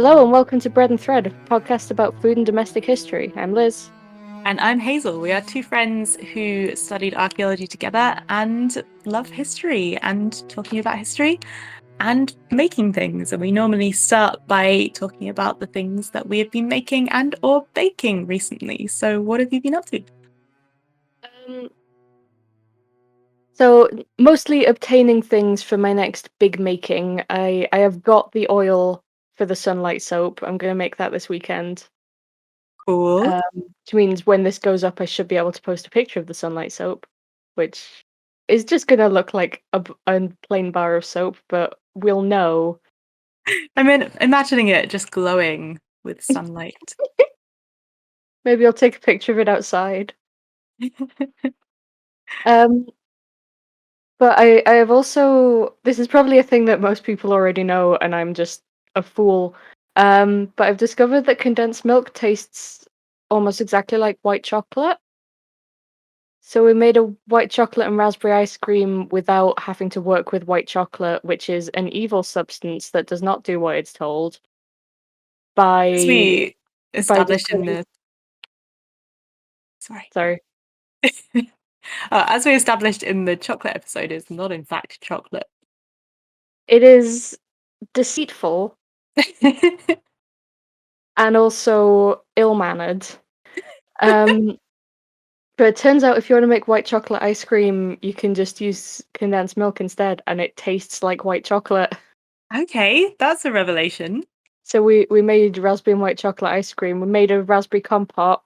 Hello and welcome to Bread and Thread, a podcast about food and domestic history. I'm Liz. And I'm Hazel. We are two friends who studied archaeology together and love history and talking about history and making things. And we normally start by talking about the things that we have been making and or baking recently. So what have you been up to? So mostly obtaining things for my next big making. I have got the oil for the sunlight soap. I'm going to make that this weekend. Cool. Which means when this goes up, I should be able to post a picture of the sunlight soap, which is just going to look like a plain bar of soap, but we'll know. I mean, imagining it just glowing with sunlight. Maybe I'll take a picture of it outside. Um, But I have also, this is probably a thing that most people already know, and I'm just a fool. But I've discovered that condensed milk tastes almost exactly like white chocolate. So we made a white chocolate and raspberry ice cream without having to work with white chocolate, which is an evil substance that does not do what it's told. As By we by established in distilling, the sorry. sorry, As we established in the chocolate episode, it's not in fact chocolate. it is deceitful and also ill-mannered. Um, But it turns out if you want to make white chocolate ice cream, you can just use condensed milk instead, and it tastes like white chocolate. Okay, that's a revelation. So we made raspberry and white chocolate ice cream. We made a raspberry compote,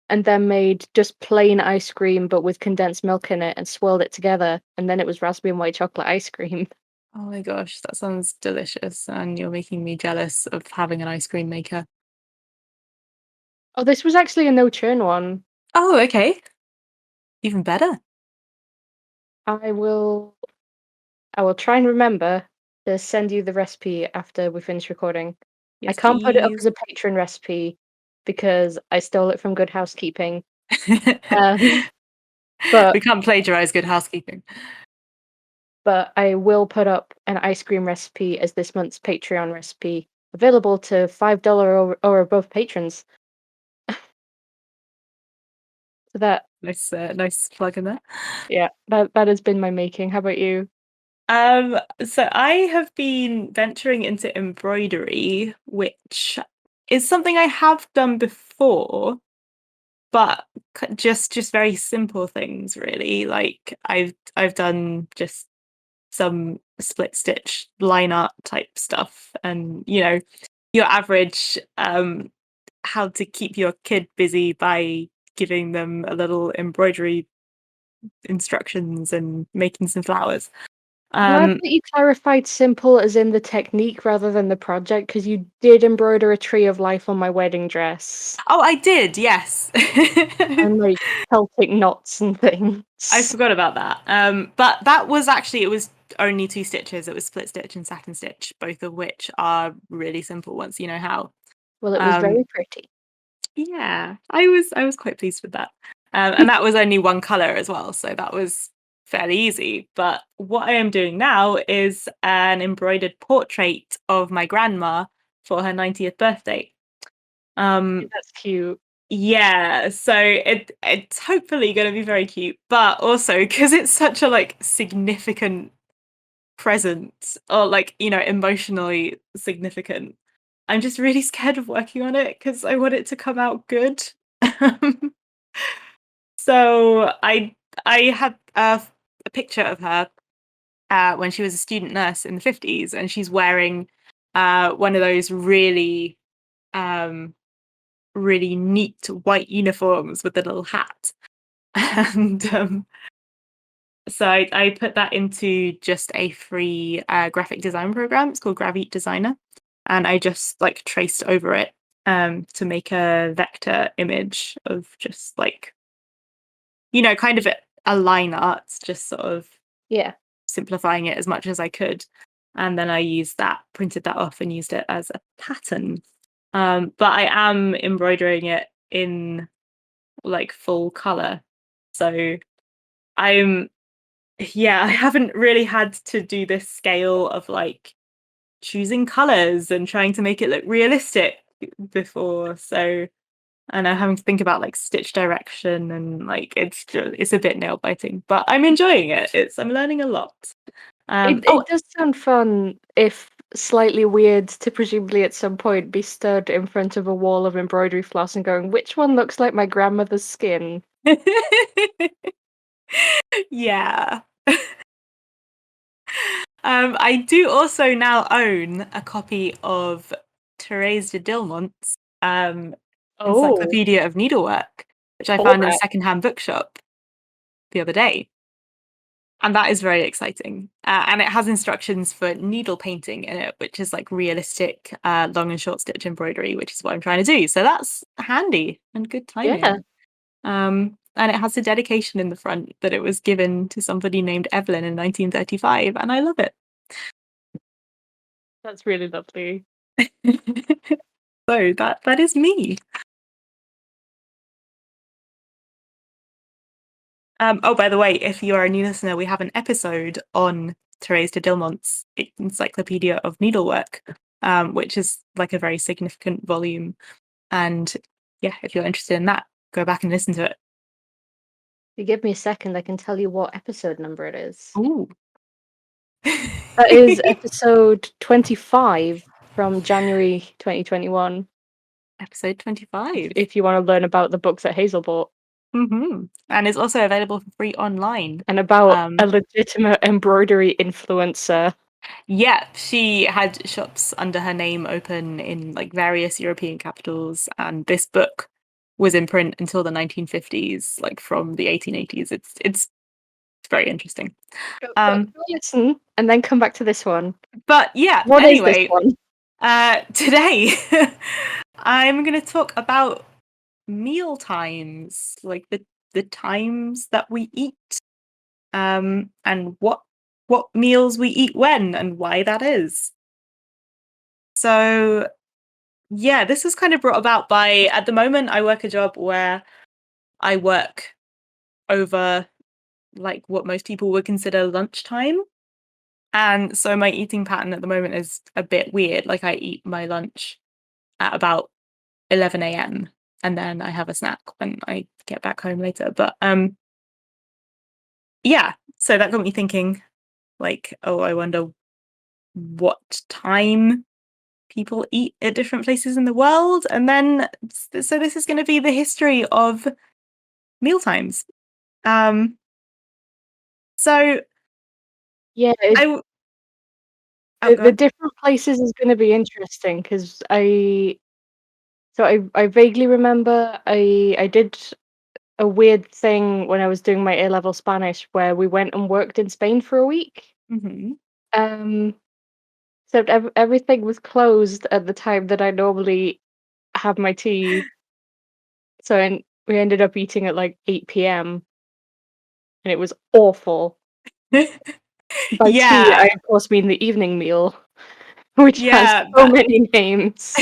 and then made just plain ice cream but with condensed milk in it, and swirled it together, and then it was raspberry and white chocolate ice cream. Oh my gosh, that sounds delicious, and you're making me jealous of having an ice cream maker. Oh, this was actually a no churn one. Oh, okay. Even better. I will I will try and remember to send you the recipe after we finish recording. I Yes, can't put it up please. as a patron recipe because I stole it from Good Housekeeping. Um, We but can't plagiarize good housekeeping. but I will put up an ice cream recipe as this month's Patreon recipe, available to $5 or above patrons. So that, Nice plug in there. yeah, that has been my making. How about you? So I have been venturing into embroidery, which is something I have done before, but just very simple things, really. Like I've done just some split stitch line art type stuff, and your average how to keep your kid busy by giving them a little embroidery instructions and making some flowers. Glad um that you clarified simple as in the technique rather than the project, because you did embroider a tree of life on my wedding dress oh, I did, yes. and like Celtic knots and things. I forgot about that. But that was actually, it was only two stitches. It was split stitch and satin stitch, both of which are really simple once you know how. Well, it was um very pretty. Yeah, I was quite pleased with that. And that was only one color as well, so that was fairly easy. But what I am doing now is an embroidered portrait of my grandma for her 90th birthday. Um, That's cute. yeah, so it's hopefully going to be very cute, but also because it's such a like significant present, or like emotionally significant. I'm just really scared of working on it because I want it to come out good. So I had a picture of her when she was a student nurse in the 50s, and she's wearing one of those um, really neat white uniforms with a little hat. And so I put that into just a free graphic design program. It's called Gravite Designer, and I just like traced over it to make a vector image of just like kind of a line art, just sort of Yeah. simplifying it as much as I could. And then I used that, printed that off, and used it as a pattern. But I am embroidering it in like full color, so I'm yeah, I haven't really had to do this scale of like choosing colors and trying to make it look realistic before. So and I'm having to think about like stitch direction and like it's a bit nail biting, but I'm enjoying it. I'm learning a lot. It does sound fun, if slightly weird, to presumably at some point be stood in front of a wall of embroidery floss and going, which one looks like my grandmother's skin? Yeah. I do also now own a copy of Thérèse de Dilmont's Oh, Encyclopedia of Needlework, which I found in a alright. secondhand bookshop the other day. And that is very exciting. And it has instructions for needle painting in it, which is like realistic long and short stitch embroidery, which is what I'm trying to do. So that's handy and good Yeah, timing. And it has a dedication in the front that it was given to somebody named Evelyn in 1935, and I love it. that's really lovely. So that is me. Oh, by the way, if you're a new listener, we have an episode on Thérèse de Dilmont's Encyclopedia of Needlework, which is like a very significant volume. And yeah, if you're interested in that, go back and listen to it. If you give me a second, I can tell you what episode number it is. Ooh. That is episode 25 from January 2021. Episode 25. If you want to learn about the books that Hazel bought. And it's also available for free online. And about a legitimate embroidery influencer. Yeah, she had shops under her name open in like various European capitals, and this book was in print until the 1950s, like from the 1880s. It's very interesting. Go listen and then come back to this one. But yeah, What is this anyway, one? today I'm going to talk about meal times, like the times that we eat, and what meals we eat when and why that is. So yeah, this is kind of brought about by, at the moment I work a job where I work over like what most people would consider lunchtime. And so my eating pattern at the moment is a bit weird. Like I eat my lunch at about 11 a.m. and then I have a snack when I get back home later. But yeah, so that got me thinking like, oh, I wonder what time people eat at different places in the world. And then so this is going to be the history of mealtimes. So Yeah, oh, go the on. different places is going to be interesting because I vaguely remember I did a weird thing when I was doing my A-level Spanish where we went and worked in Spain for a week. Mm-hmm. Um, so everything was closed at the time that I normally have my tea. So we ended up eating at like 8 p.m. and it was awful. By tea, I Yeah, of course mean the evening meal, which has yeah. so many names.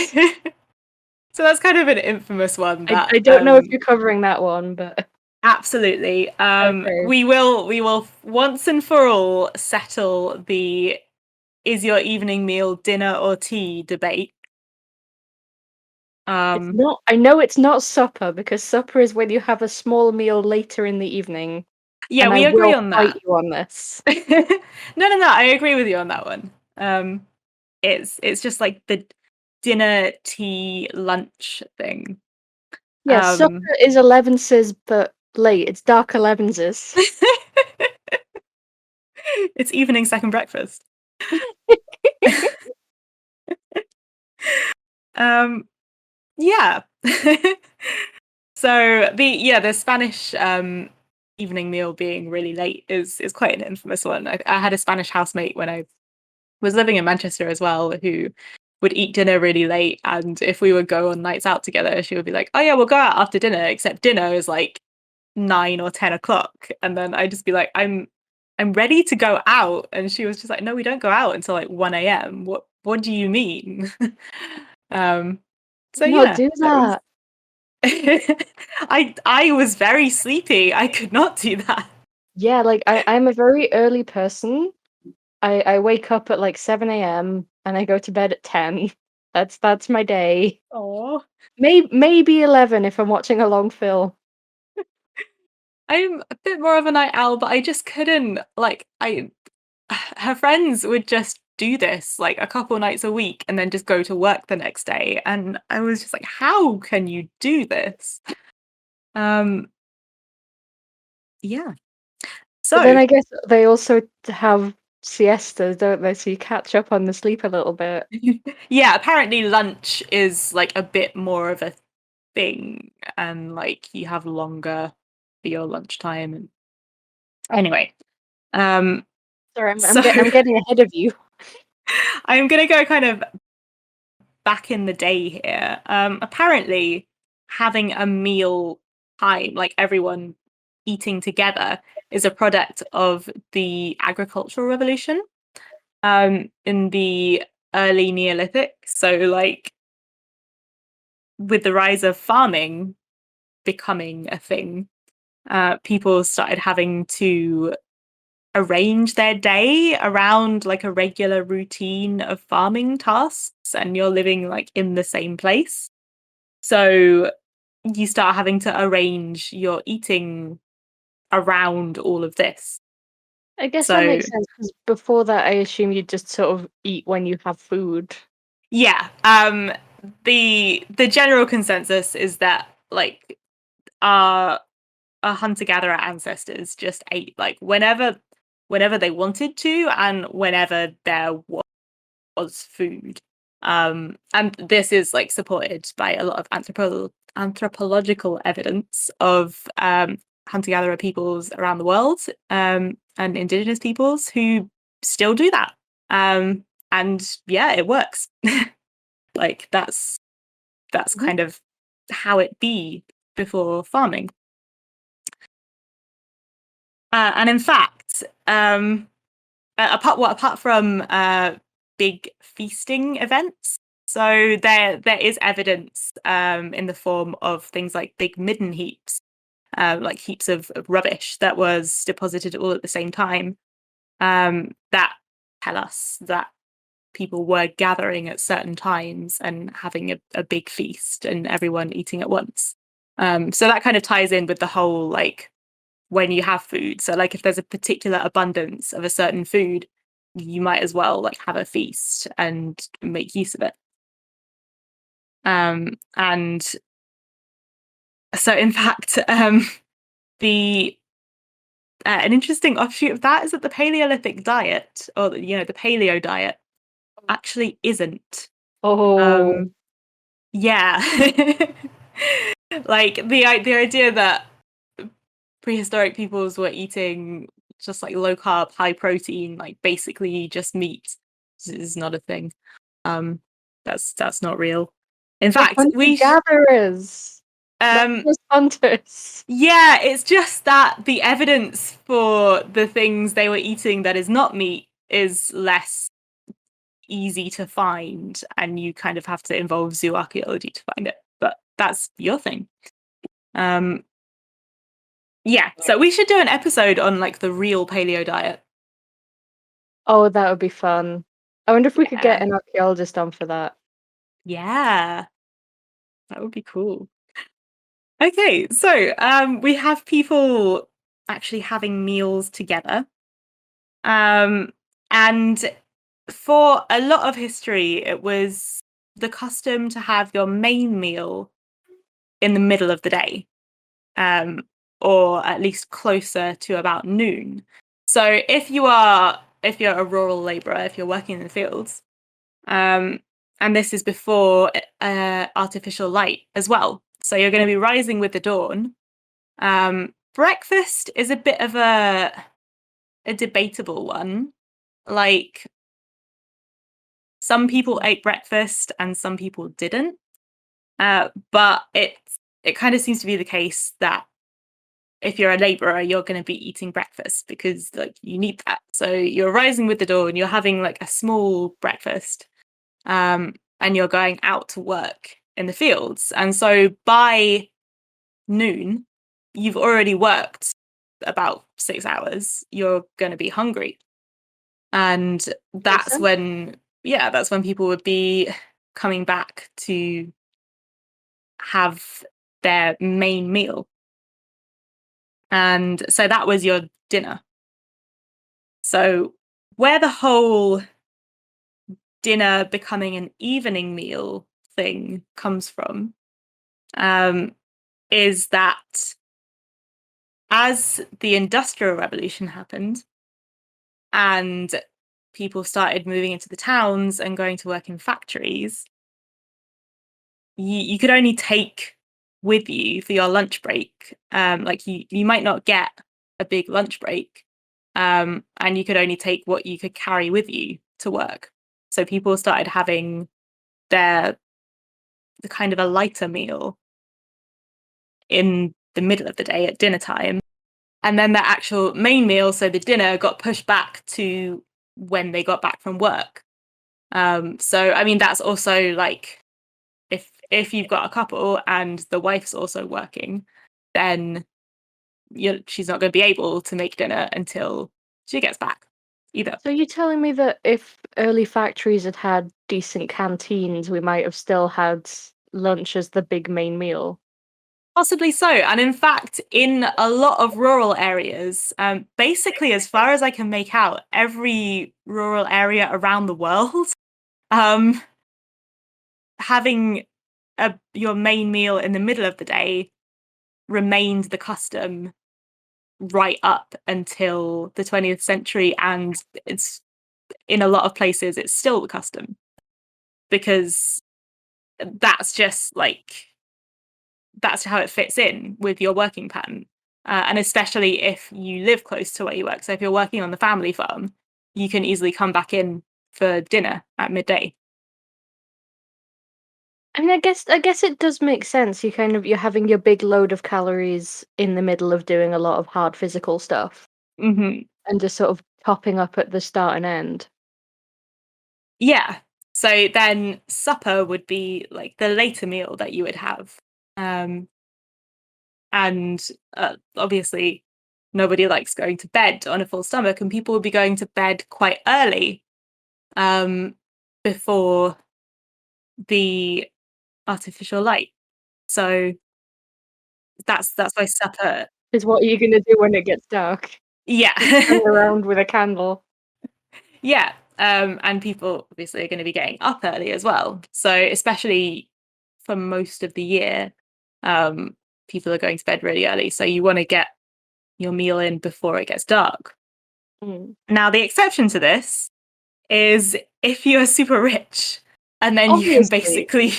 So that's kind of an infamous one that I don't know if you're covering that one, but absolutely. okay. We will once and for all settle the is your evening meal dinner or tea debate. It's not. I know it's not supper because supper is when you have a small meal later in the evening, Yeah, and I we agree will on fight that. you on this. No, I agree with you on that one. It's just like the dinner, tea, lunch thing. Yeah, supper is 11s, but late. It's dark 11s. It's evening second breakfast. Yeah. So the Spanish evening meal being really late is quite an infamous one. I had a Spanish housemate when I was living in Manchester as well who would eat dinner really late, and if we would go on nights out together, she would be like, "Oh yeah, we'll go out after dinner," except dinner is like 9 or 10 o'clock, and then I'd just be like, I'm ready to go out, and she was just like, "No, we don't go out until like 1 a.m. What do you mean?" um, so Not yeah, do that was. that. I was very sleepy. I could not do that. Yeah, like I'm a very early person. I wake up at like 7 a.m. and I go to bed at 10. That's my day. Oh, Maybe 11 if I'm watching a long film. I'm a bit more of a night owl, but I just couldn't her friends would just do this like a couple nights a week and then just go to work the next day. And I was just like, how can you do this? Um yeah. But then So I guess they also have siestas, don't they? So you catch up on the sleep a little bit. yeah, apparently lunch is like a bit more of a thing and like you have longer for your lunchtime and anyway. Um Sorry, so I'm getting ahead of you. I'm gonna go kind of back in the day here. Apparently having a meal time, like everyone eating together, is a product of the agricultural revolution in the early Neolithic. So like with the rise of farming becoming a thing, people started having to arrange their day around like a regular routine of farming tasks, and you're living like in the same place. So you start having to arrange your eating around all of this. I guess that So makes sense because before that, I assume you just sort of eat when you have food. yeah, the general consensus is that like our hunter gatherer ancestors just ate like whenever they wanted to and whenever there was food. And this is like supported by a lot of anthropological evidence of hunter-gatherer peoples around the world, and indigenous peoples who still do that. And yeah, it works. Like that's Mhm. kind of how it be before farming. And in fact, apart from big feasting events, so there is evidence in the form of things like big midden heaps, like heaps of rubbish that was deposited all at the same time, that tell us that people were gathering at certain times and having a big feast and everyone eating at once. So that kind of ties in with the whole like when you have food. So like if there's a particular abundance of a certain food, you might as well like have a feast and make use of it. And so in fact, the an interesting offshoot of that is that the Paleolithic diet, or the paleo diet, actually isn't. Oh, Um, yeah, like the idea that prehistoric peoples were eating just like low carb, high protein, like basically just meat is not a thing. Um, that's not real. In they're fact, hunter gatherers, not um just hunters. yeah, it's just that the evidence for the things they were eating that is not meat is less easy to find, and you kind of have to involve zoo archaeology to find it. But that's your thing. Um, yeah, so we should do an episode on like the real paleo diet. Oh, that would be fun. I wonder if we could get Yeah. an archaeologist on for that. Yeah, that would be cool. Okay, so we have people actually having meals together. Um, and for a lot of history, it was the custom to have your main meal in the middle of the day, um, or at least closer to about noon. So if you're a rural labourer, if you're working in the fields, um, and this is before artificial light as well. So you're going to be rising with the dawn. Breakfast is a bit of a debatable one. Like some people ate breakfast and some people didn't. But it kind of seems to be the case that if you're a labourer, you're going to be eating breakfast because like you need that. So you're rising with the dawn, you're having like a small breakfast, and you're going out to work in the fields. And so by noon, you've already worked about 6 hours. You're going to be hungry. And Makes that's sense. when people would be coming back to have their main meal. And so that was your dinner. So where the whole dinner becoming an evening meal thing comes from is that as the Industrial Revolution happened and people started moving into the towns and going to work in factories, you could only take with you for your lunch break. Like you might not get a big lunch break, and you could only take what you could carry with you to work. So people started having their the kind of a lighter meal in the middle of the day at dinner time. And then the actual main meal, so the dinner, got pushed back to when they got back from work. So I mean that's also like if you've got a couple and the wife's also working, then she's not going to be able to make dinner until she gets back either. So you're telling me that if early factories had had decent canteens, we might have still had lunch as the big main meal? Possibly so. And in fact, in a lot of rural areas, basically, as far as I can make out, every rural area around the world, um, having your main meal in the middle of the day remained the custom right up until the 20th century. And it's in a lot of places, it's still the custom because that's just like that's how it fits in with your working pattern. And especially if you live close to where you work. So if you're working on the family farm, you can easily come back in for dinner at midday. I mean, I guess it does make sense. You're having your big load of calories in the middle of doing a lot of hard physical stuff Hmm. and just sort of topping up at the start and end. Yeah. So then supper would be like the later meal that you would have. Um, and obviously, nobody likes going to bed on a full stomach, and people would be going to bed quite early um, before the artificial light. So that's why supper. Is what are you gonna do when it gets dark? Yeah. Just hang around with a candle. Yeah. And people obviously are going to be getting up early as well. So especially for most of the year, um, people are going to bed really early. So you want to get your meal in before it gets dark. Mm. Now the exception to this is if you are super rich and then you can Obviously, basically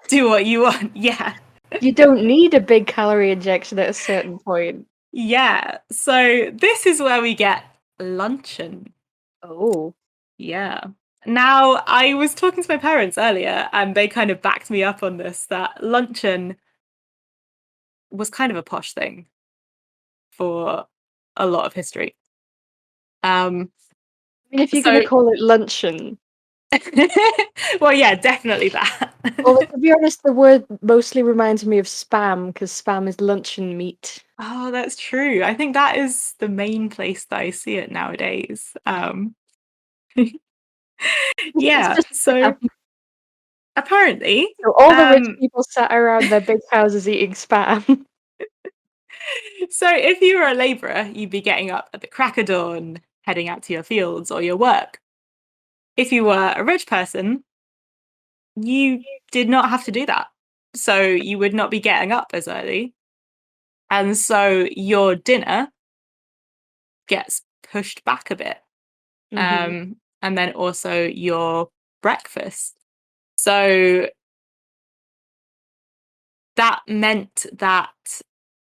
do what you want. Yeah. you don't need a big calorie injection at a certain point. Yeah. So this is where we get luncheon. Oh. Yeah. Now, I was talking to my parents earlier and they kind of backed me up on this that luncheon was kind of a posh thing for a lot of history. Um I mean, if you're gonna so call it luncheon. well yeah, definitely that. Although to be honest, the word mostly reminds me of spam because spam is luncheon meat. Oh, that's true. I think that is the main place that I see it nowadays. It's Yeah, just so spam. apparently, So all the rich people sat around their big houses eating spam. so if you were a labourer, you'd be getting up at the crack of dawn, heading out to your fields or your work. If you were a rich person, you did not have to do that. So you would not be getting up as early. And so your dinner gets pushed back a bit. Hmm. And then also your breakfast. So that meant that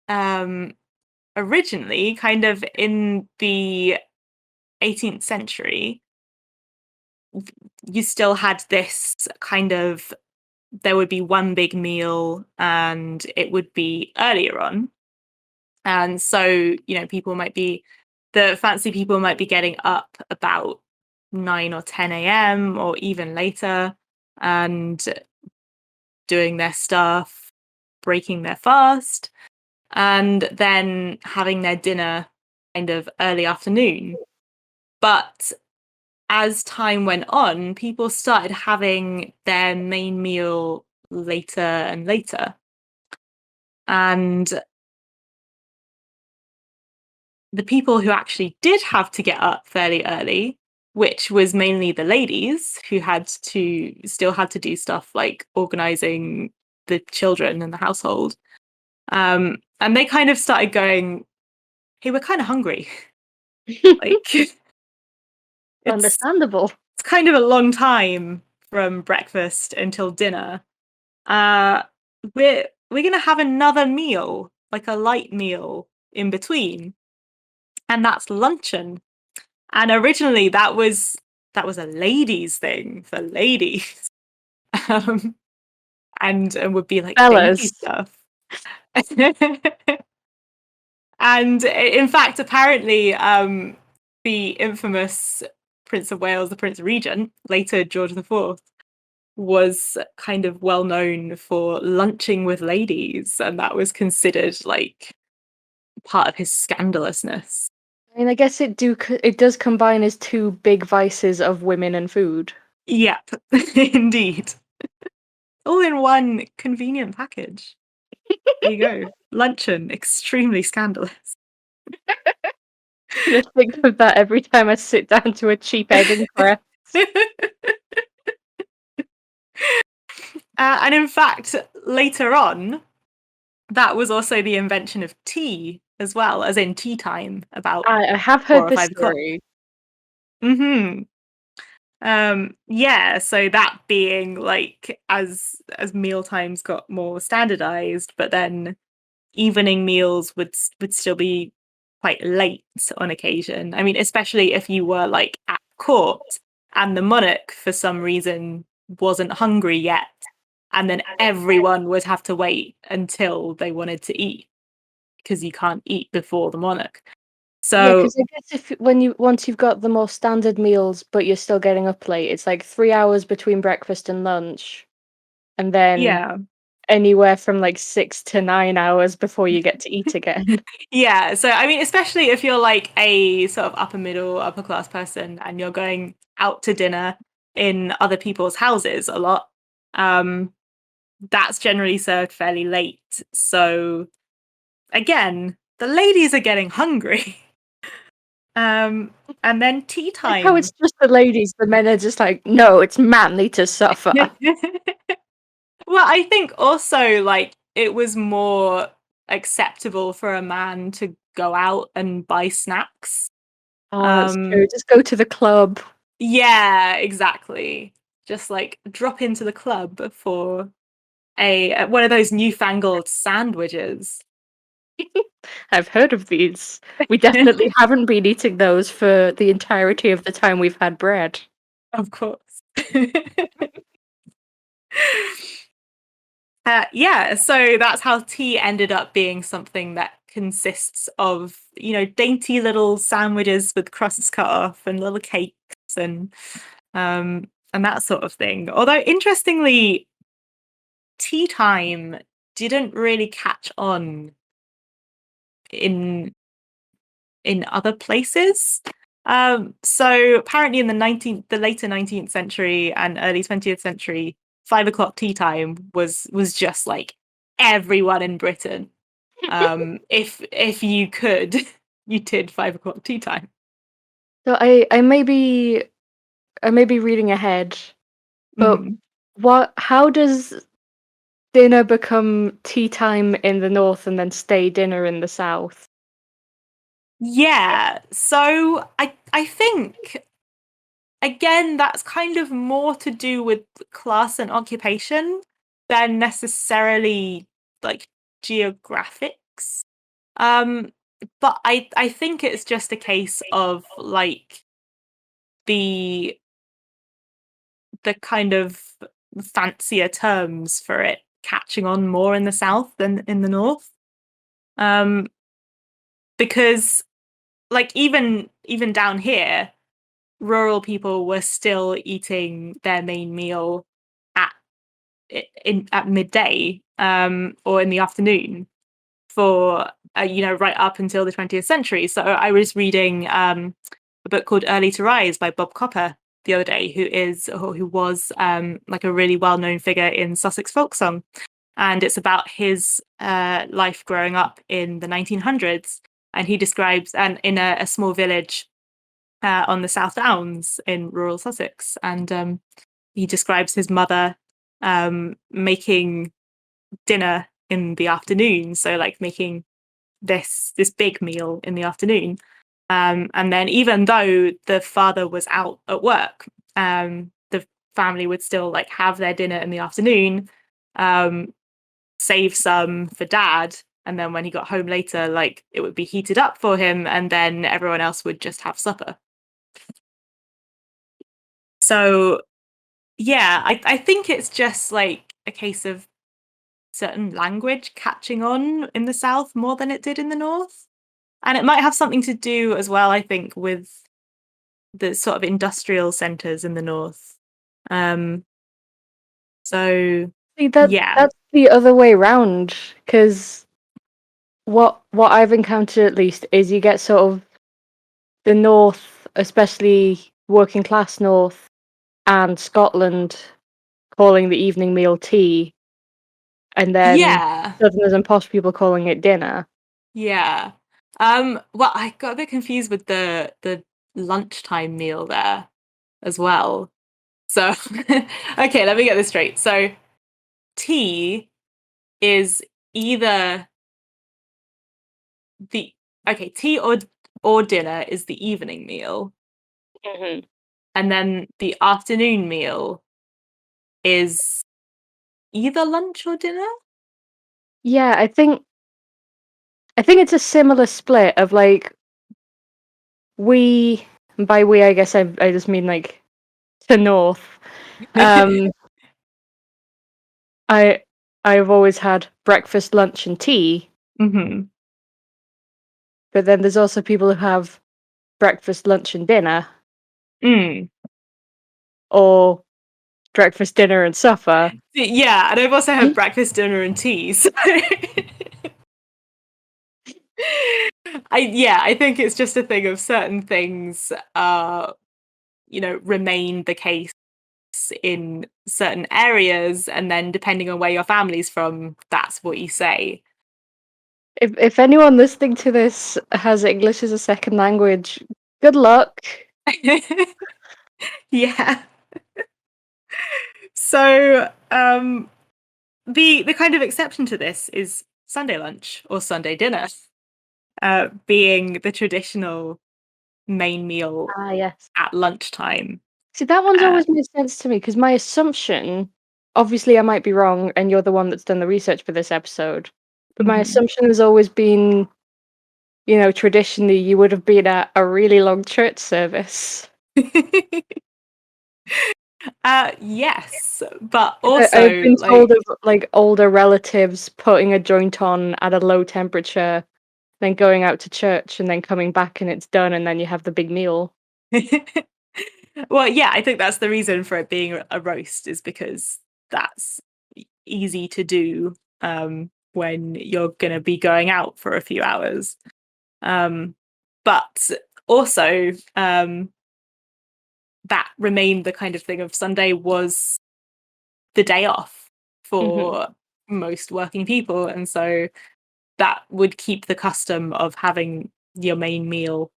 um, originally, kind of in the 18th century, you still had this kind of there would be one big meal and it would be earlier on. And so, people might be the fancy people might be getting up about 9 or 10 a.m. or even later and doing their stuff, breaking their fast, and then having their dinner kind of early afternoon. But as time went on, people started having their main meal later and later. And the people who actually did have to get up fairly early, which was mainly the ladies who still had to do stuff like organizing the children and the household. And they kind of started going, hey, we're kind of hungry. Like, it's Understandable. kind of a long time from breakfast until dinner. Uh, we're gonna have another meal, like a light meal in between, and that's luncheon. And originally that was a ladies thing for ladies, um, and would be like dainty Fellas. stuff. And in fact, apparently, the infamous Prince of Wales, the Prince Regent, later George IV, was kind of well known for lunching with ladies, and that was considered like part of his scandalousness. I mean, I guess it does combine as two big vices of women and food. Yep, indeed. All in one convenient package. There you go. Luncheon, extremely scandalous. I just think of that every time I sit down to a cheap egg and cress. And in fact, later on, that was also the invention of tea as well, as in tea time, about I have four heard or this 5 o'clock. story. Hmm. Yeah, so that being like as meal times got more standardized, but then evening meals would still be quite late on occasion. I mean, especially if you were like at court and the monarch for some reason wasn't hungry yet, and then everyone would have to wait until they wanted to eat because you can't eat before the monarch. Yeah, So because I guess if once you've got the more standard meals, but you're still getting up late, it's like 3 hours between breakfast and lunch, and then yeah. anywhere from like 6 to 9 hours before you get to eat again. Yeah, so I mean, especially if you're like a sort of upper middle, upper class person and you're going out to dinner in other people's houses a lot, um, that's generally served fairly late. So again, the ladies are getting hungry. And then tea Like how time. it's just the ladies, the men are just like, no, it's manly to suffer. Well, I think also like it was more acceptable for a man to go out and buy snacks. Oh, that's Um, true. Just go to the club. Yeah, exactly. Just like drop into the club for a one of those newfangled sandwiches. I've heard of these. We definitely haven't been eating those for the entirety of the time we've had bread. Of course. Yeah, so that's how tea ended up being something that consists of, dainty little sandwiches with crusts cut off and little cakes and and that sort of thing. Although interestingly, tea time didn't really catch on in other places. So apparently in the later 19th century and early 20th century, 5 o'clock tea time was just like everyone in Britain. If you could, you did 5 o'clock tea time. So I may be reading ahead, but Mhm. how does dinner become tea time in the north and then stay dinner in the south? Yeah. So I think again that's kind of more to do with class and occupation than necessarily like geographics. Um, but I think it's just a case of like the kind of fancier terms for it catching on more in the south than in the north. Um, because like even down here, rural people were still eating their main meal at at midday or in the afternoon for right up until the 20th century. So I was reading a book called Early to Rise by Bob Copper the other day, who was like a really well-known figure in Sussex folk song. And it's about his life growing up in the 1900s. And he describes, and in a small village on the South Downs in rural Sussex. And he describes his mother making dinner in the afternoon. So like making this big meal in the afternoon. And then even though the father was out at work, the family would still like have their dinner in the afternoon, save some for dad. And then when he got home later, like it would be heated up for him, and then everyone else would just have supper. So yeah, I think it's just like a case of certain language catching on in the South more than it did in the North. And it might have something to do as well, I think, with the sort of industrial centres in the North. So See, yeah. that's the other way round, because what I've encountered at least is you get sort of the North, especially working class North and Scotland, calling the evening meal tea, and then Yeah. Southerners and posh people calling it dinner. Yeah. Well, I got a bit confused with the lunchtime meal there as well. So okay, let me get this straight. So tea is either the tea or dinner is the evening meal, Hmm. and then the afternoon meal is either lunch or dinner. Yeah, I think it's a similar split of like we, and by we I guess I just mean like to North. Um, I I've always had breakfast, lunch, and tea, Hmm. but then there's also people who have breakfast, lunch, and dinner, Mm. or breakfast, dinner, and supper. Yeah, and I've also had breakfast, dinner, and tea. So I think it's just a thing of certain things remain the case in certain areas, and then depending on where your family's from, that's what you say. If anyone listening to this has English as a second language, good luck. Yeah. So the kind of exception to this is Sunday lunch or Sunday dinner, being the traditional main meal Ah, yes. at lunchtime. See, that one's Uh, always made sense to me because my assumption, obviously, I might be wrong, and you're the one that's done the research for this episode, but my mhm. assumption has always been, traditionally you would have been at a really long church service. Yes, but 'Cause I've also been told like of like older relatives putting a joint on at a low temperature, then going out to church and then coming back and it's done, and then you have the big meal. well, yeah, I think that's the reason for it being a roast is because that's easy to do when you're going to be going out for a few hours. Um, but also, that remained the kind of thing of Sunday was the day off Hmm. for most working people. And so that would keep the custom of having your main meal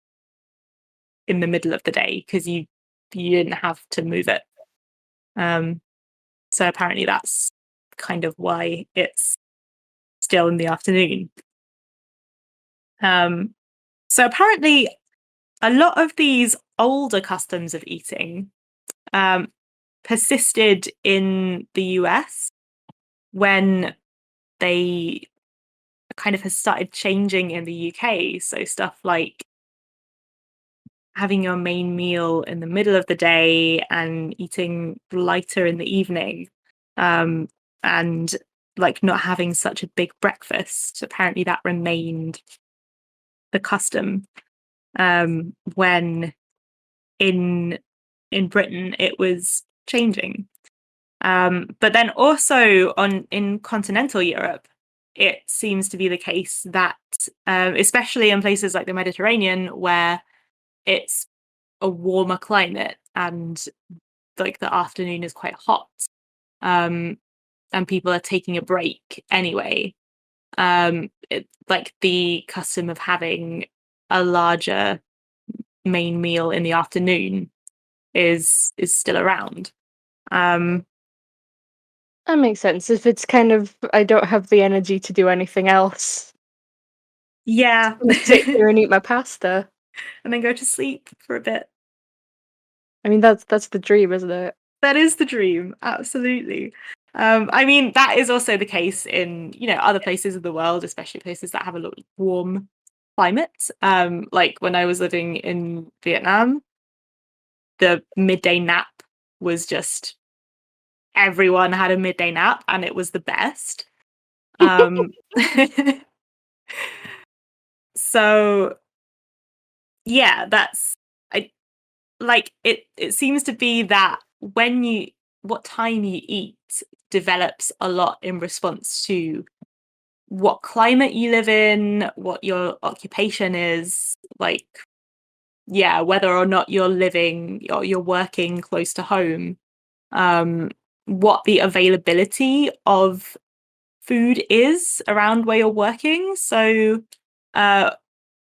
in the middle of the day because you didn't have to move it. Um, so apparently that's kind of why it's still in the afternoon. Um, so apparently a lot of these older customs of eating um, persisted in the US when they kind of has started changing in the UK. So stuff like having your main meal in the middle of the day and eating lighter in the evening, um, and like not having such a big breakfast. Apparently, that remained the custom when in Britain it was changing. But then also in continental Europe, it seems to be the case that, especially in places like the Mediterranean, where it's a warmer climate and like the afternoon is quite hot, and people are taking a break anyway, like the custom of having a larger main meal in the afternoon is still around. That makes sense. If it's kind of, I don't have the energy to do anything else. Yeah. I'm gonna sit here and eat my pasta. And then go to sleep for a bit. I mean, that's the dream, isn't it? That is the dream, absolutely. I mean, that is also the case in, other places of the world, especially places that have a lot of warm climate. Like when I was living in Vietnam, the midday nap was just everyone had a midday nap and it was the best. Um, so yeah, I like it. It seems to be that what time you eat develops a lot in response to what climate you live in, what your occupation is, like, yeah, whether or not you're living or you're working close to home, what the availability of food is around where you're working. So, uh,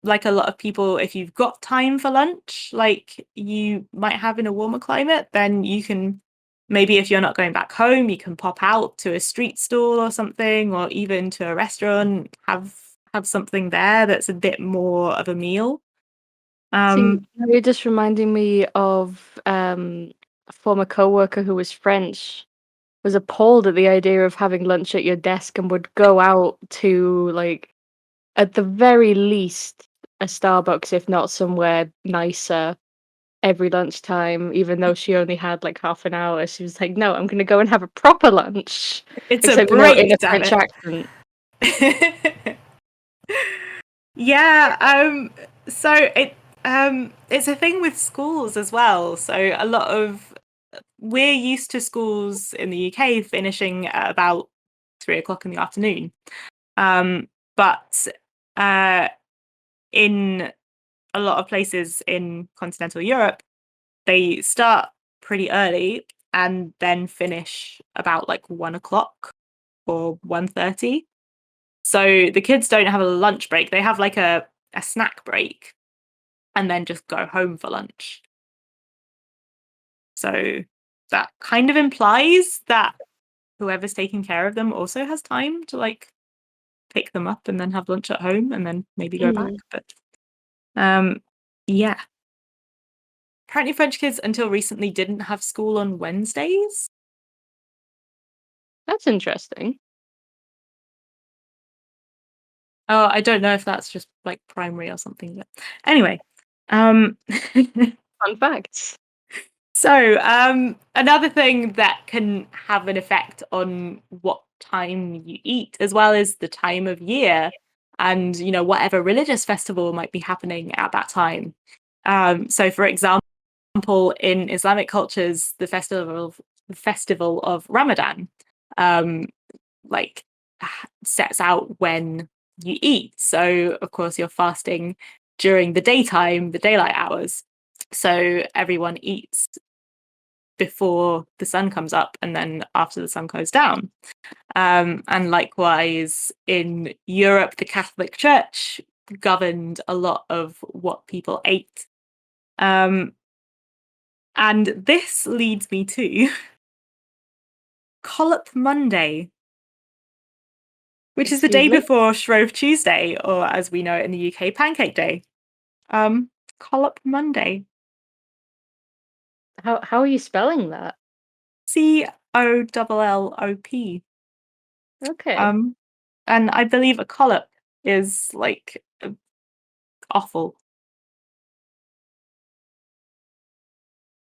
like a lot of people, if you've got time for lunch, like you might have in a warmer climate, then you can maybe if you're not going back home, you can pop out to a street stall or something, or even to a restaurant, have something there that's a bit more of a meal. See, Um, you're just reminding me of a former coworker who was French, was appalled at the idea of having lunch at your desk and would go out to, like, at the very least, a Starbucks, if not somewhere nicer, every lunchtime, even though she only had like half an hour. She was like, no, I'm going to go and have a proper lunch. it's a Except, in break, a damn French it. accent. Yeah, so it's a thing with schools as well. So a lot of we're used to schools in the UK finishing at about 3 o'clock in the afternoon. But in a lot of places in continental Europe, they start pretty early and then finish about like 1 o'clock or 1:30. So the kids don't have a lunch break. They have like a snack break and then just go home for lunch. So that kind of implies that whoever's taking care of them also has time to like pick them up and then have lunch at home and then maybe go back. Mm, But yeah. Apparently French kids until recently didn't have school on Wednesdays. that's interesting. Oh, I don't know if that's just like primary or something, but anyway. Um Fun facts. So, another thing that can have an effect on what time you eat, as well as the time of year, and whatever religious festival might be happening at that time. So, for example, in Islamic cultures, the festival of Ramadan, um, like sets out when you eat. So, of course, you're fasting during the daytime, the daylight hours. So everyone eats before the sun comes up and then after the sun goes down. And likewise, in Europe, the Catholic Church governed a lot of what people ate. And this leads me to Collop Monday, which is the Excuse day me? before Shrove Tuesday, or as we know it in the UK, Pancake Day. Collop Monday. How are you spelling that? Collop. Okay. Um, and I believe a collop is like awful.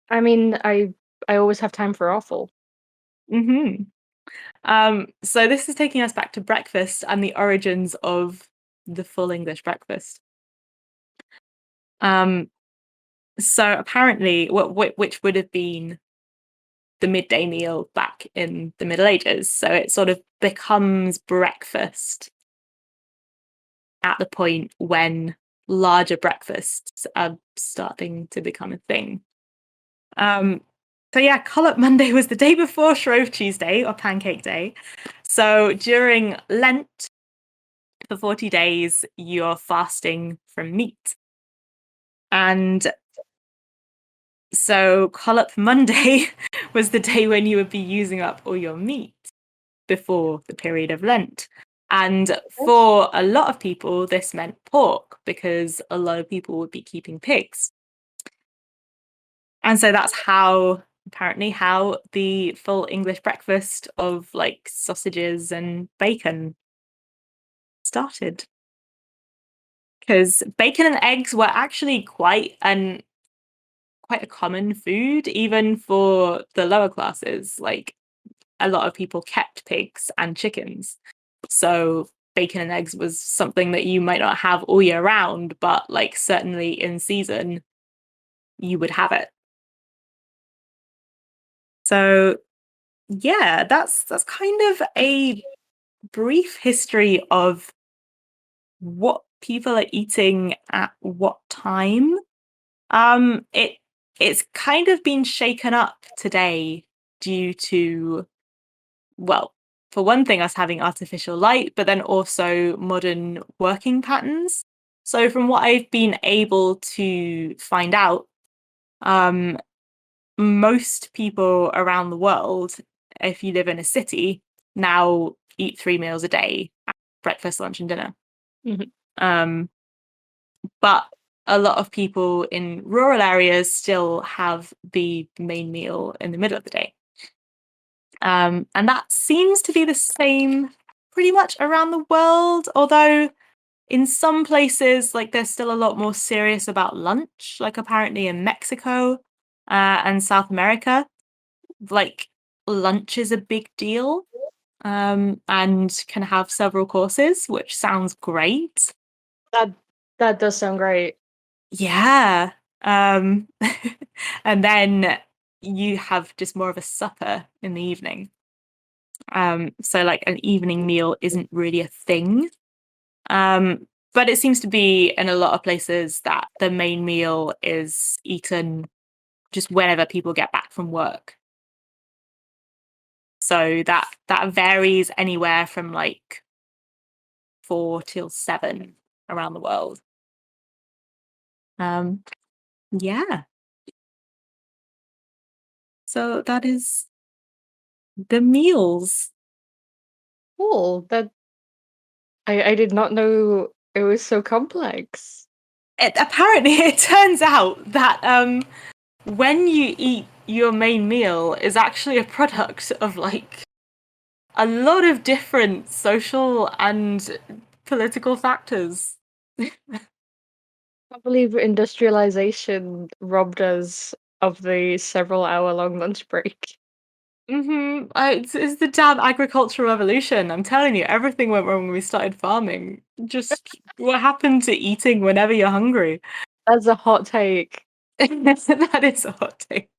I mean, I always have time for awful. Hmm. So this is taking us back to breakfast and the origins of the full English breakfast. Um, so apparently, which would have been the midday meal back in the Middle Ages. So it sort of becomes breakfast at the point when larger breakfasts are starting to become a thing. So yeah, Collop Monday was the day before Shrove Tuesday or Pancake Day. So during Lent, for 40 days, you're fasting from meat. And so Collop Monday was the day when you would be using up all your meat before the period of Lent. And for a lot of people, this meant pork because a lot of people would be keeping pigs. And so that's apparently how the full English breakfast of like sausages and bacon started. Because bacon and eggs were actually quite a common food, even for the lower classes. Like a lot of people kept pigs and chickens. So bacon and eggs was something that you might not have all year round, but like certainly in season, you would have it. So yeah, that's kind of a brief history of what people are eating at what time. It's kind of been shaken up today due to, well, for one thing, us having artificial light, but then also modern working patterns. So from what I've been able to find out, most people around the world, if you live in a city, now eat 3 meals a day: breakfast, lunch, and dinner. But a lot of people in rural areas still have the main meal in the middle of the day. And that seems to be the same pretty much around the world, although in some places, like they're still a lot more serious about lunch, like apparently in Mexico and South America, like lunch is a big deal and can have several courses, which sounds great. That does sound great. Yeah. And then you have just more of a supper in the evening. So like an evening meal isn't really a thing. But it seems to be in a lot of places that the main meal is eaten just whenever people get back from work. So that varies anywhere from like 4 till 7 around the world. Yeah. So that is the meals. Cool. That I did not know it was so complex. Apparently, it turns out that when you eat your main meal is actually a product of like a lot of different social and political factors. I believe industrialization robbed us of the several hour long lunch break. It's the damn agricultural revolution. I'm telling you, everything went wrong when we started farming. Just what happened to eating whenever you're hungry? That's a hot take. That is a hot take.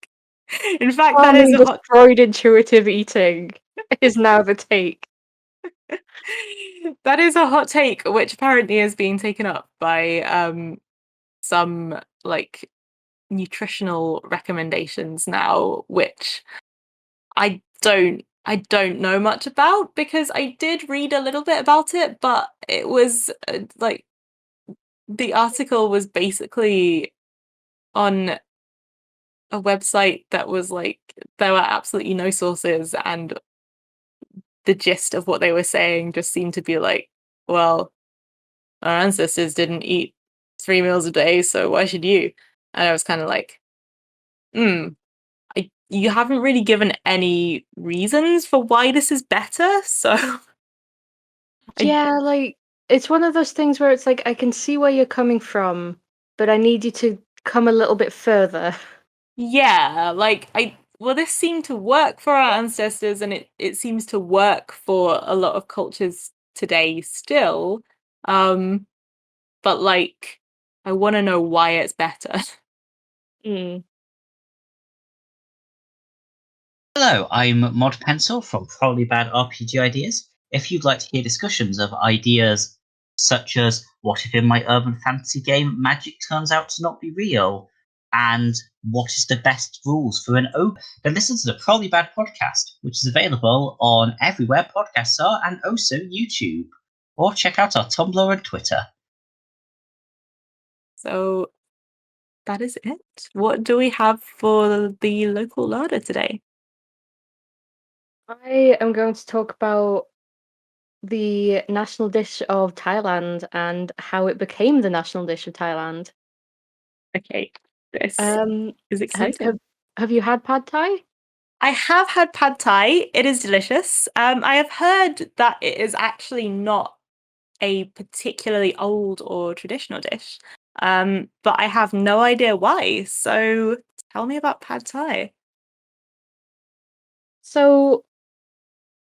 In fact, that is Farming a hot. destroyed intuitive eating is now the take. That is a hot take, which apparently is being taken up by some like nutritional recommendations now, which I don't know much about because I did read a little bit about it, but it was like the article was basically on a website that was like there were absolutely no sources, and the gist of what they were saying just seemed to be like, well, our ancestors didn't eat 3 meals a day, so why should you? And I was kind of like, you haven't really given any reasons for why this is better, so I Yeah, like it's one of those things where it's like I can see where you're coming from, but I need you to come a little bit further. yeah, like this seemed to work for our ancestors, and it seems to work for a lot of cultures today still. But like I want to know why it's better. Mm. Hello, I'm Mod Pencil from Probably Bad RPG Ideas. If you'd like to hear discussions of ideas such as what if in my urban fantasy game magic turns out to not be real? And what is the best rules for an open? Then listen to the Probably Bad podcast, which is available on everywhere podcasts are and also YouTube. Or check out our Tumblr and Twitter. So that is it. What do we have for the local larder today? I am going to talk about the national dish of Thailand and how it became the national dish of Thailand. Okay, this Um, is have, exciting. have, have you had pad Thai? I have had pad thai. It is delicious. I have heard that it is actually not a particularly old or traditional dish, but I have no idea why. So tell me about pad thai. So,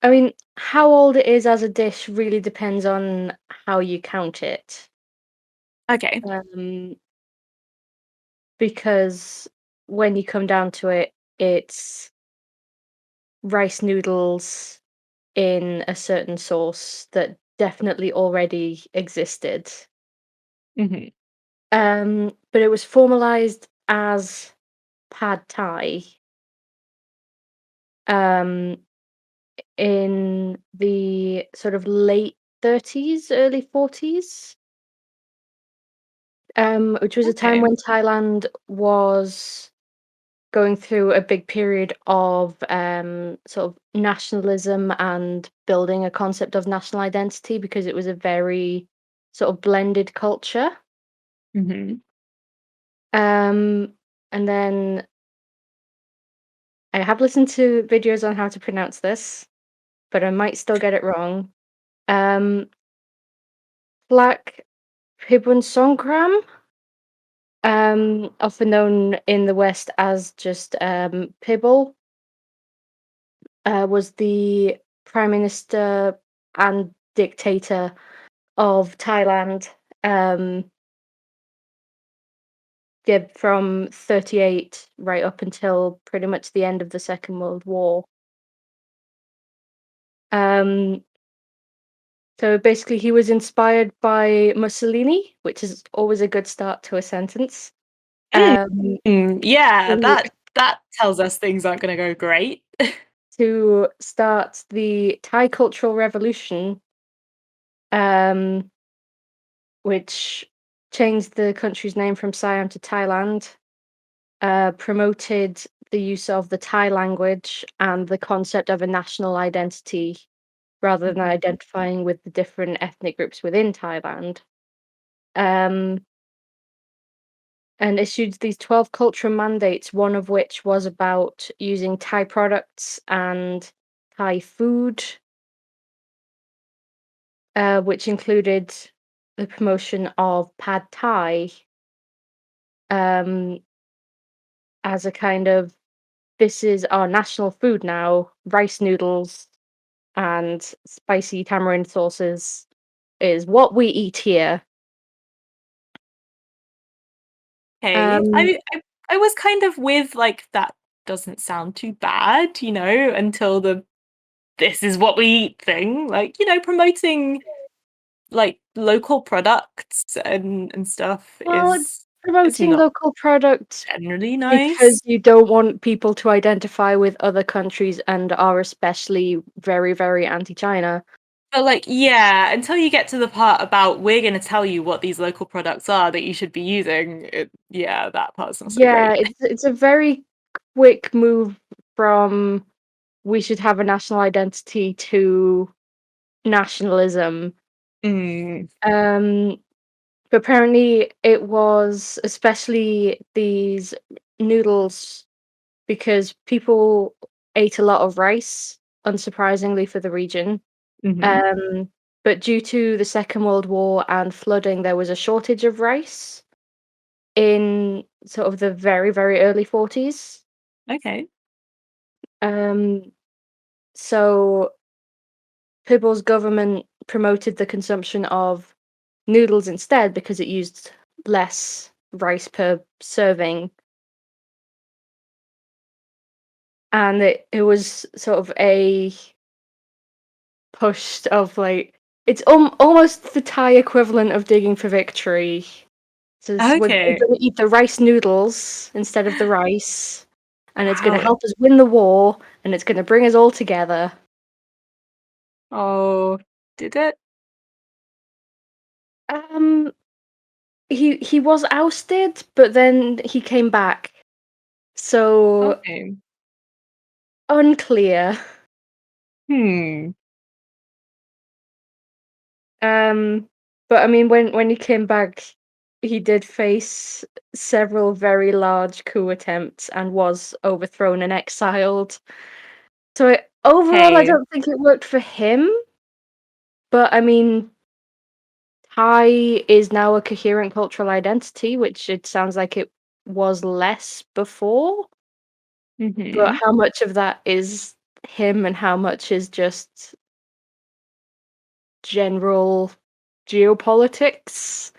I mean, how old it is as a dish really depends on how you count it. Okay. Um, because when you come down to it, it's rice noodles in a certain sauce that definitely already existed. Hmm. But it was formalized as pad Thai um, in the sort of late 30s, early 40s, which was a time Okay. when Thailand was going through a big period of sort of nationalism and building a concept of national identity because it was a very sort of blended culture. Hmm. Um, and then I have listened to videos on how to pronounce this, but I might still get it wrong. Um, Black Pibun Songkram, often known in the West as just Pibble, was the prime minister and dictator of Thailand. Yeah, from 38 right up until pretty much the end of the Second World War. Um, so basically, he was inspired by Mussolini, which is always a good start to a sentence. Um, Yeah, to, that tells us things aren't going to go great. to start the Thai Cultural Revolution, um, which changed the country's name from Siam to Thailand, promoted the use of the Thai language and the concept of a national identity rather than Mhm. identifying with the different ethnic groups within Thailand. Um, and issued these 12 cultural mandates, one of which was about using Thai products and Thai food, which included the promotion of pad Thai um, as a kind of this is our national food now, rice noodles and spicy tamarind sauces is what we eat here. Okay. Um, I was kind of with like that doesn't sound too bad, until the this is what we eat thing. Like, promoting like local products and stuff well, is promoting not local products generally nice. because you don't want people to identify with other countries and are especially very, very anti-China. But like, yeah, until you get to the part about we're going to tell you what these local products are that you should be using, yeah, that part's not so Yeah, great. it's a very quick move from we should have a national identity to nationalism. Mm. Um, but apparently it was especially these noodles because people ate a lot of rice, unsurprisingly for the region. Hmm. Um, but due to the Second World War and flooding, there was a shortage of rice in sort of the very, very early 40s. Okay. Um, so Pibble's government promoted the consumption of noodles instead because it used less rice per serving. And it was sort of a push of like It's almost the Thai equivalent of digging for victory. So we're Okay. going to eat the rice noodles instead of the rice, and it's going to Wow. help us win the war, and it's going to bring us all together. Oh, did it? Um, he was ousted, but then he came back. So Okay. unclear. Hmm. But I mean, when he came back, he did face several very large coup attempts and was overthrown and exiled. So overall, I Okay. don't think it worked for him. But I mean, Thai is now a coherent cultural identity, which it sounds like it was less before. But Mm-hmm. how much of that is him and how much is just general geopolitics?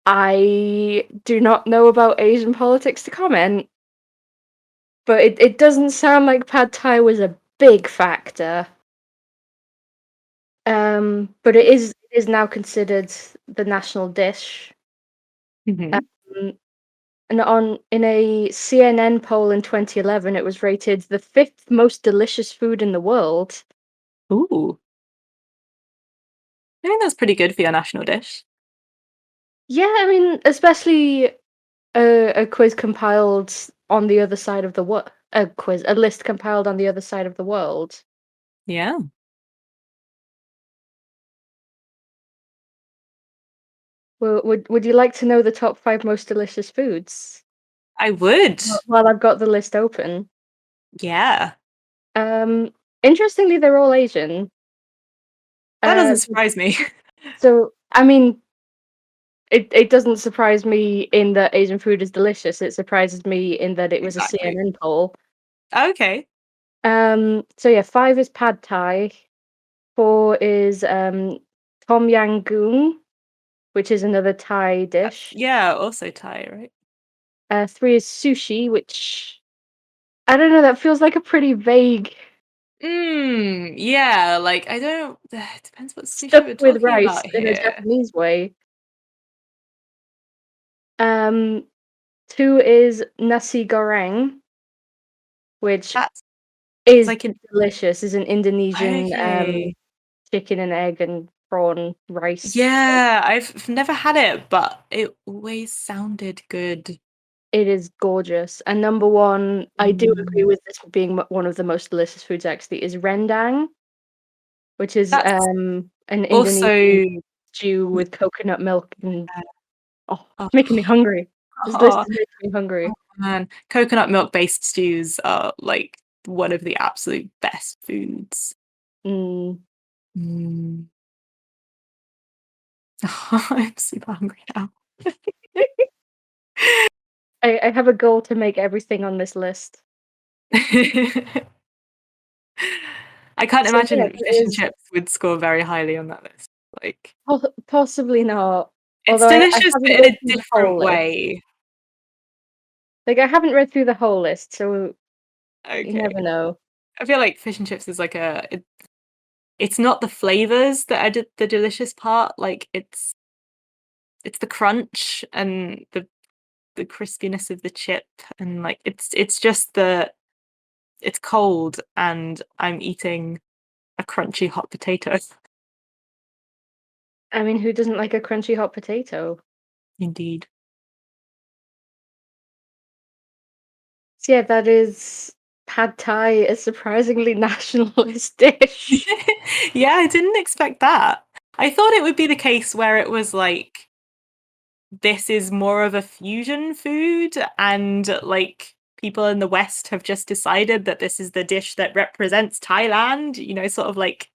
I do not know about Asian politics to comment, but it doesn't sound like pad thai was a big factor. But it is now considered the national dish. Mm-hmm. Um, and in a CNN poll in 2011, it was rated the fifth most delicious food in the world. Ooh. I think that's pretty good for your national dish. Yeah, I mean, especially a quiz compiled on the other side of the world. A list compiled on the other side of the world. Yeah. Well, would you like to know the top 5 most delicious foods? I would. While I've got the list open. Yeah. Um, Interestingly, they're all Asian. That Uh, doesn't surprise me. so I mean, it doesn't surprise me in that Asian food is delicious. It surprises me in that it was a Exactly. CNN poll. Okay. So yeah, 5 is pad thai. 4 is tom yam goong, which is another Thai That's dish. yeah, also Thai, right? 3 is sushi, which I don't know. That feels like a pretty vague Yeah, like I don't it depends what sushi we're stuffed with talking rice about in a here. Japanese way. Um, 2 is nasi goreng, which That's is like an delicious. Is an Indonesian okay. chicken and egg and prawn rice. Yeah, I've never had it, but it always sounded good. It is gorgeous. And number one, I do agree Mm. with this being one of the most delicious foods. Actually, is rendang, which is That's an also Indonesian stew with coconut milk and oh, oh, it's making me hungry. This list oh, is making me hungry. man, coconut milk based stews are like one of the absolute best foods. Mm. Mm. I'm super hungry now. I have a goal to make everything on this list. I can't So yeah, imagine there fish and is chips would score very highly on that list. Like, possibly not. it's Although I delicious, but haven't in read a through the whole different list. way. Like I haven't read through the whole list, so you Okay. never know. I feel like fish and chips is like it's not the flavors that are the delicious part. Like it's the crunch and the crispiness of the chip and like it's just it's cold and I'm eating a crunchy hot potato. I mean, who doesn't like a crunchy hot potato? Indeed. So yeah, that is pad thai, a surprisingly nationalist dish. Yeah, I didn't expect that. I thought it would be the case where it was like this is more of a fusion food and like people in the West have just decided that this is the dish that represents Thailand, sort of like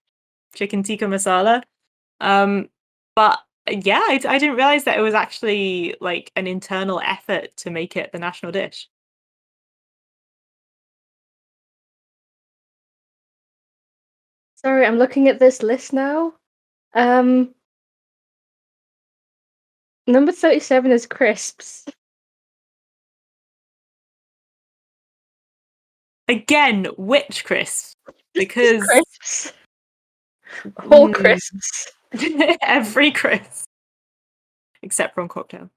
chicken tikka masala. Um, but yeah, I didn't realize that it was actually like an internal effort to make it the national dish. Sorry, I'm looking at this list now. Um, Number 37 is crisps. Again, which crisp? Just Because crisps. Whole mm, crisps. Every crisp. Except prawn cocktail.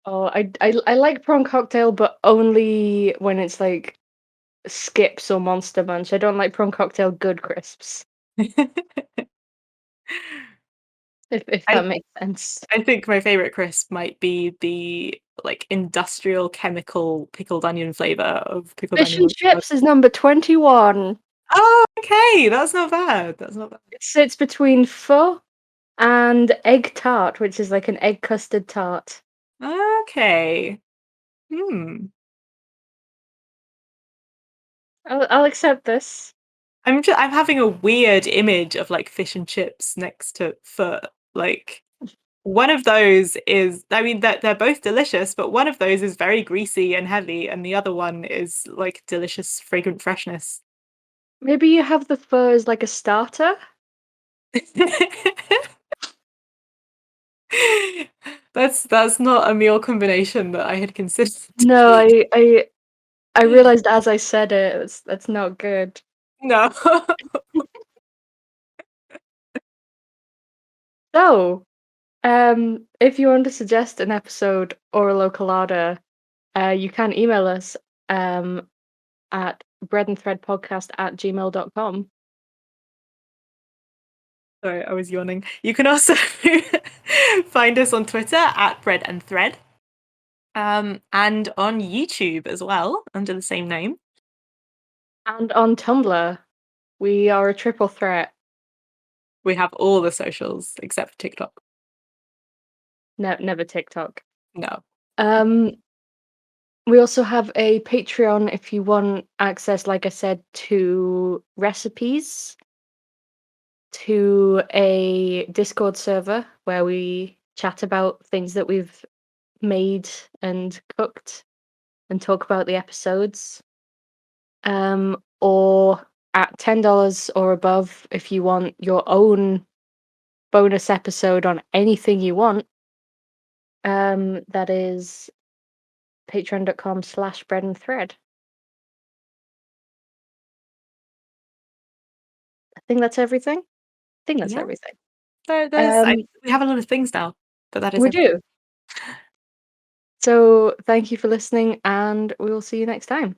Oh, I like prawn cocktail, but only when it's like Skips or Monster Munch. I don't like prawn cocktail good crisps. If that makes sense. I think my favorite crisp might be the like industrial chemical pickled onion flavor of pickled Fish onion. and chips is number 21. Oh, okay, that's not bad. That's not bad. It sits between pho and egg tart, which is like an egg custard tart. Okay. Hmm. I'll accept this. I'm having a weird image of like fish and chips next to pho. Like one of those is, I mean, they're both delicious, but one of those is very greasy and heavy, and the other one is like delicious, fragrant freshness. Maybe you have the pho as like a starter? That's not a meal combination that I had considered. No, I realized as I said it, that's not good. No. So, if you want to suggest an episode or a local order, you can email us at breadandthreadpodcast@gmail.com. Sorry, I was yawning. You can also find us on Twitter at Bread and Thread, and on YouTube as well under the same name. And on Tumblr, we are a triple threat. We have all the socials except for TikTok. Never TikTok. No. We also have a Patreon if you want access, like I said, to recipes, to a Discord server where we chat about things that we've made and cooked and talk about the episodes. Or at $10 or above if you want your own bonus episode on anything you want. That is patreon.com/breadandthread. I think that's everything. Yeah. Everything. We have a lot of things now, but that is We everything. do. So thank you for listening, and we will see you next time.